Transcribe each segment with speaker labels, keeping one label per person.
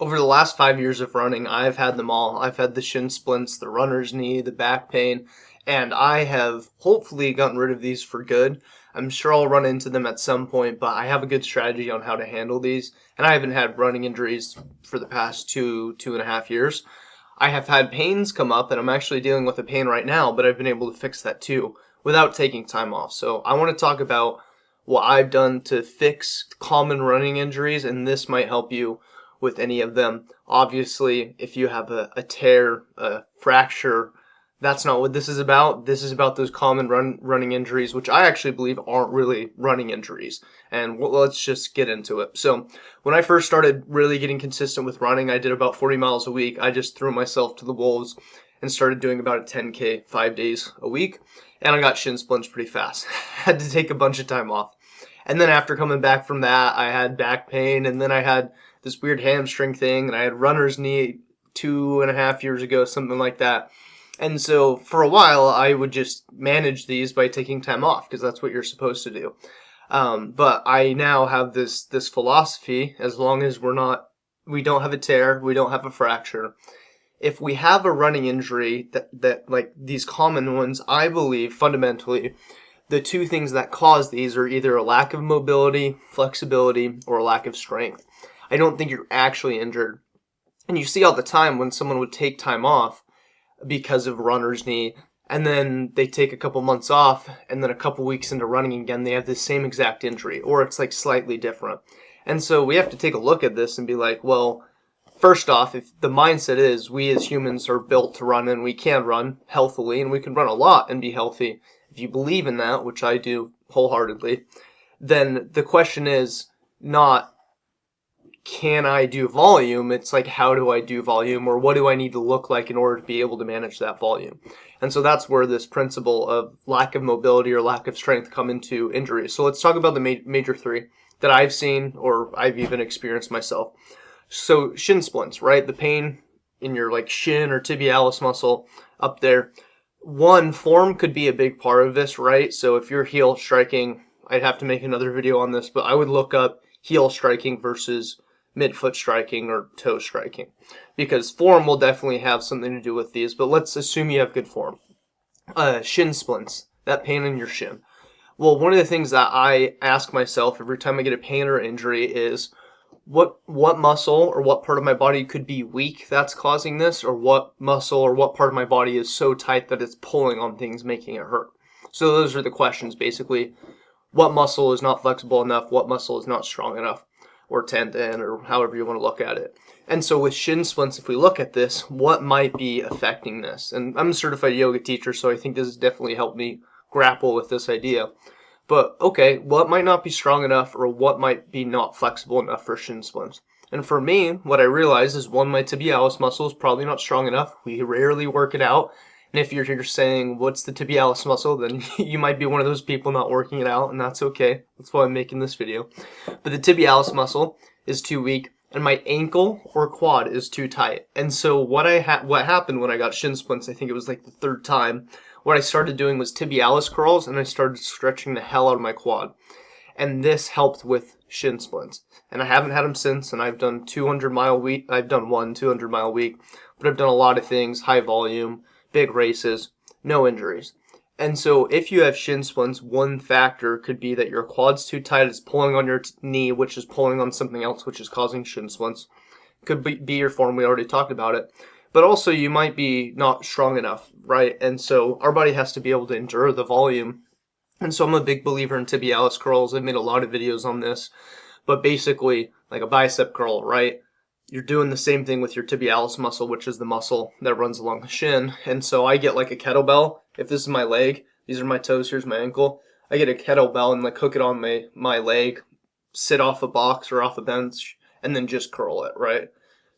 Speaker 1: Over the last 5 years of running, I've had them all. I've had the shin splints, the runner's knee, the back pain, and I have hopefully gotten rid of these for good. I'm sure I'll run into them at some point, but I have a good strategy on how to handle these, and I haven't had running injuries for the past 2.5 years. I have had pains come up, and I'm actually dealing with a pain right now, but I've been able to fix that too without taking time off. So I want to talk about what I've done to fix common running injuries, and this might help you with any of them. Obviously, if you have a tear, a fracture, that's not what this is about. This is about those common running injuries, which I actually believe aren't really running injuries. And let's just get into it. So when I first started really getting consistent with running, I did about 40 miles a week. I just threw myself to the wolves and started doing about a 10K 5 days a week. And I got shin splints pretty fast. Had to take a bunch of time off. And then after coming back from that, I had back pain, and then I had this weird hamstring thing, and I had runner's knee 2.5 years ago, something like that. And so for a while, I would just manage these by taking time off, because that's what you're supposed to do. But I now have this philosophy: as long as we don't have a tear, we don't have a fracture. If we have a running injury that like these common ones, I believe fundamentally the two things that cause these are either a lack of mobility, flexibility, or a lack of strength. I don't think you're actually injured. And you see all the time when someone would take time off because of runner's knee, and then they take a couple months off, and then a couple weeks into running again, they have the same exact injury, or it's like slightly different. And so we have to take a look at this and be like, well, first off, if the mindset is we as humans are built to run, and we can run healthily, and we can run a lot and be healthy, if you believe in that, which I do wholeheartedly, then the question is not, can I do volume? It's like, how do I do volume, or what do I need to look like in order to be able to manage that volume? And so that's where this principle of lack of mobility or lack of strength come into injuries. So let's talk about the major three that I've seen or I've even experienced myself. So shin splints, right? The pain in your like shin or tibialis muscle up there. One, form could be a big part of this, right? So if you're heel striking, I'd have to make another video on this, but I would look up heel striking versus midfoot striking or toe striking, because form will definitely have something to do with these, but let's assume you have good form. Shin splints, that pain in your shin. Well, one of the things that I ask myself every time I get a pain or injury is, what muscle or what part of my body could be weak that's causing this, or what muscle or what part of my body is so tight that it's pulling on things, making it hurt. So those are the questions, basically. What muscle is not flexible enough? What muscle is not strong enough? Or tendon, or however you want to look at it. And so with shin splints, if we look at this, what might be affecting this? And I'm a certified yoga teacher, so I think this has definitely helped me grapple with this idea. But okay, what might not be strong enough, or what might be not flexible enough for shin splints? And for me, what I realize is, one, my tibialis muscle is probably not strong enough. We rarely work it out. And if you're saying, what's the tibialis muscle, then you might be one of those people not working it out, and that's okay. That's why I'm making this video. But the tibialis muscle is too weak, and my ankle or quad is too tight. And so what happened when I got shin splints, I think it was like the third time, what I started doing was tibialis curls, and I started stretching the hell out of my quad. And this helped with shin splints. And I haven't had them since, and I've done 200-mile week. I've done one 200-mile week, but I've done a lot of things, high volume, big races, no injuries. And so if you have shin splints, one factor could be that your quad's too tight, it's pulling on your knee, which is pulling on something else, which is causing shin splints. Could be your form, we already talked about it. But also you might be not strong enough, right? And so our body has to be able to endure the volume. And so I'm a big believer in tibialis curls. I've made a lot of videos on this. But basically, like a bicep curl, right? You're doing the same thing with your tibialis muscle, which is the muscle that runs along the shin. And so I get like a kettlebell. If this is my leg, these are my toes, here's my ankle. I get a kettlebell and like hook it on my leg, sit off a box or off a bench, and then just curl it, right?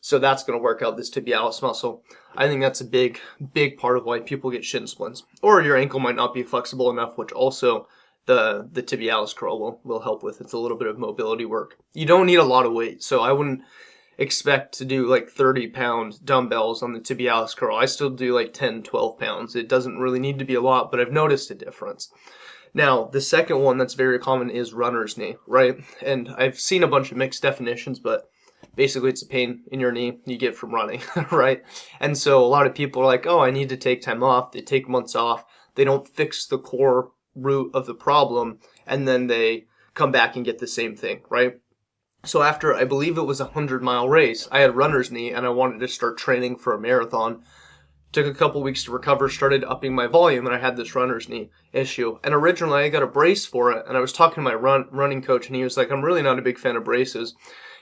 Speaker 1: So that's going to work out this tibialis muscle. I think that's a big part of why people get shin splints. Or your ankle might not be flexible enough, which also the tibialis curl will help with. It's a little bit of mobility work. You don't need a lot of weight, so I wouldn't expect to do like 30-pound dumbbells on the tibialis curl. I still do like 10, 12 pounds. It doesn't really need to be a lot, but I've noticed a difference. Now, the second one that's very common is runner's knee, right? And I've seen a bunch of mixed definitions, but Basically, it's a pain in your knee you get from running, right? And so a lot of people are like, oh, I need to take time off. They take months off. They don't fix the core root of the problem, and then they come back and get the same thing, right? So after, I believe it was a 100-mile race, I had runner's knee and I wanted to start training for a marathon. Took a couple weeks to recover, started upping my volume, and I had this runner's knee issue. And originally I got a brace for it, and I was talking to my running coach, and he was like, I'm really not a big fan of braces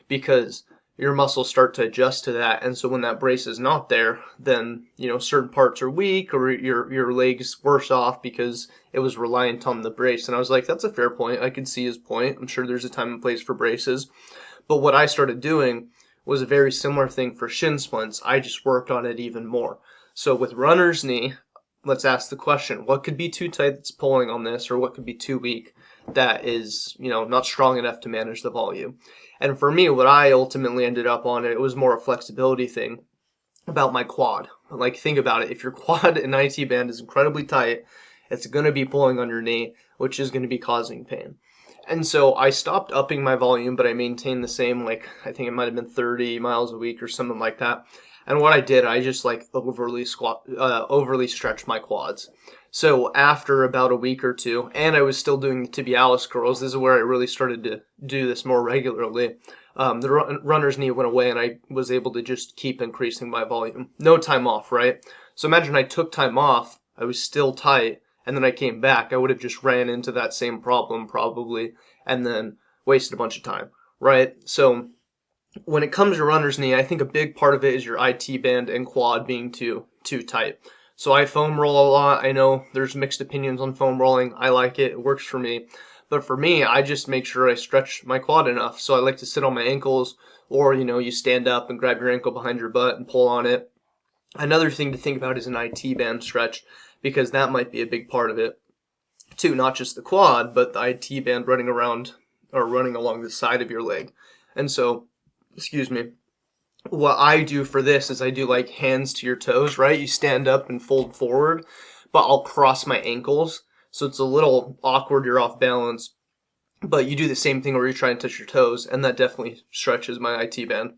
Speaker 1: because your muscles start to adjust to that. And so when that brace is not there, then, certain parts are weak, or your leg's worse off because it was reliant on the brace. And I was like, that's a fair point. I could see his point. I'm sure there's a time and place for braces. But what I started doing was a very similar thing for shin splints. I just worked on it even more. So with runner's knee, let's ask the question, what could be too tight that's pulling on this, or what could be too weak that is, not strong enough to manage the volume? And for me, what I ultimately ended up on, it was more a flexibility thing about my quad. Like, think about it. If your quad and IT band is incredibly tight, it's going to be pulling on your knee, which is going to be causing pain. And so I stopped upping my volume, but I maintained the same, I think it might have been 30 miles a week or something like that. And what I did, I just overly stretched my quads. So after about a week or two, and I was still doing the tibialis curls, this is where I really started to do this more regularly. The runner's knee went away and I was able to just keep increasing my volume. No time off, right? So imagine I took time off, I was still tight, and then I came back. I would have just ran into that same problem probably, and then wasted a bunch of time, right? So when it comes to runner's knee, I think a big part of it is your IT band and quad being too tight. So I foam roll a lot. I know there's mixed opinions on foam rolling. I like it. It works for me. But for me, I just make sure I stretch my quad enough. So I like to sit on my ankles, or, you stand up and grab your ankle behind your butt and pull on it. Another thing to think about is an IT band stretch, because that might be a big part of it too. Not just the quad, but the IT band running around or running along the side of your leg. And so, what I do for this is I do hands to your toes, right? You stand up and fold forward, but I'll cross my ankles. So it's a little awkward, you're off balance, but you do the same thing where you try and touch your toes, and that definitely stretches my IT band.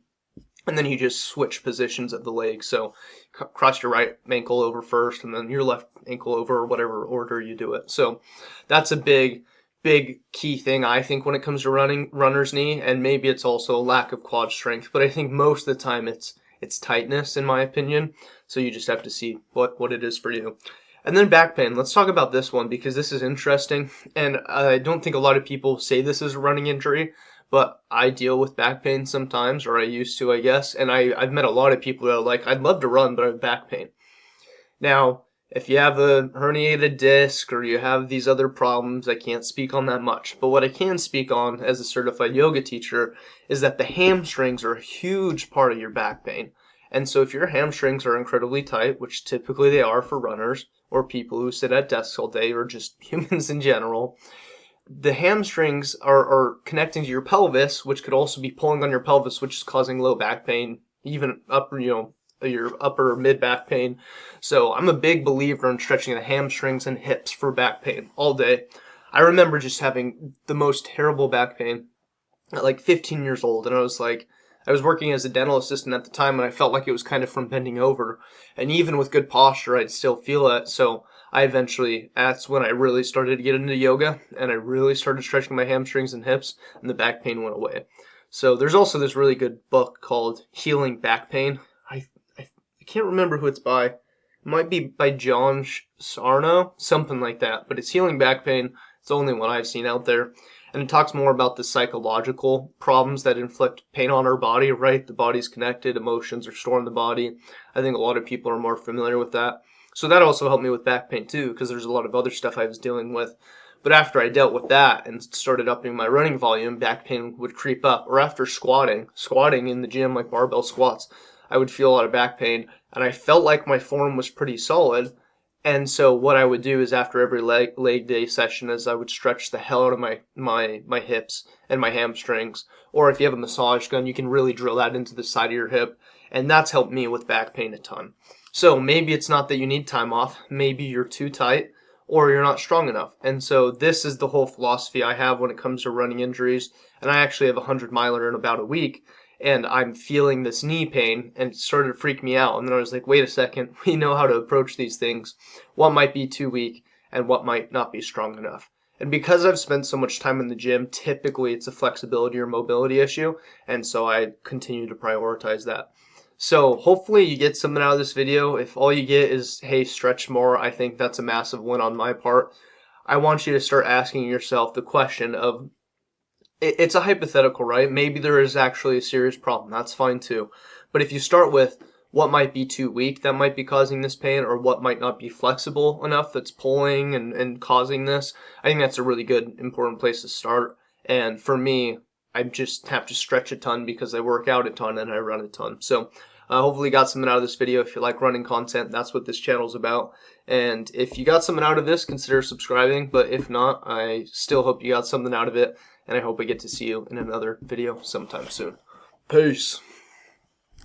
Speaker 1: And then you just switch positions of the leg. So cross your right ankle over first, and then your left ankle over, or whatever order you do it. So that's a big key thing, I think, when it comes to runner's knee. And maybe it's also a lack of quad strength, but I think most of the time it's tightness, in my opinion. So you just have to see what it is for you. And then back pain. Let's talk about this one, because this is interesting. And I don't think a lot of people say this is a running injury, but I deal with back pain sometimes, or I used to, I guess. And I've met a lot of people that are like, I'd love to run, but I have back pain. Now, if you have a herniated disc or you have these other problems, I can't speak on that much. But what I can speak on as a certified yoga teacher is that the hamstrings are a huge part of your back pain. And so if your hamstrings are incredibly tight, which typically they are for runners or people who sit at desks all day, or just humans in general, the hamstrings are connecting to your pelvis, which could also be pulling on your pelvis, which is causing low back pain, even your upper mid back pain. So I'm a big believer in stretching the hamstrings and hips for back pain all day. I remember just having the most terrible back pain at 15 years old, and I was working as a dental assistant at the time, and I felt like it was kind of from bending over. And even with good posture, I'd still feel it. So that's when I really started to get into yoga, and I really started stretching my hamstrings and hips, and the back pain went away. So there's also this really good book called Healing Back Pain. I can't remember who it's by. It might be by John Sarno, something like that. But it's Healing Back Pain. It's the only one I've seen out there. And it talks more about the psychological problems that inflict pain on our body, right? The body's connected, emotions are stored in the body. I think a lot of people are more familiar with that. So that also helped me with back pain too, because there's a lot of other stuff I was dealing with. But after I dealt with that and started upping my running volume, back pain would creep up. Or after squatting in the gym, like barbell squats, I would feel a lot of back pain, and I felt like my form was pretty solid. And so what I would do is after every leg day session is I would stretch the hell out of my hips and my hamstrings. Or if you have a massage gun, you can really drill that into the side of your hip. And that's helped me with back pain a ton. So maybe it's not that you need time off. Maybe you're too tight or you're not strong enough. And so this is the whole philosophy I have when it comes to running injuries. And I actually have a 100-miler in about a week. and I'm feeling this knee pain, and it started to freak me out. And then I was like, wait a second, we know how to approach these things. What might be too weak and what might not be strong enough. And because I've spent so much time in the gym, typically it's a flexibility or mobility issue, and so I continue to prioritize that. So hopefully you get something out of this video. If all you get is, hey, stretch more, I think that's a massive win on my part. I want you to start asking yourself the question of, it's a hypothetical, right? Maybe there is actually a serious problem. That's fine too. But if you start with what might be too weak that might be causing this pain, or what might not be flexible enough that's pulling and causing this, I think that's a really good, important place to start. And for me, I just have to stretch a ton because I work out a ton and I run a ton. So hopefully you got something out of this video. If you like running content, that's what this channel is about. And if you got something out of this, consider subscribing. But if not, I still hope you got something out of it. And I hope I get to see you in another video sometime soon. Peace.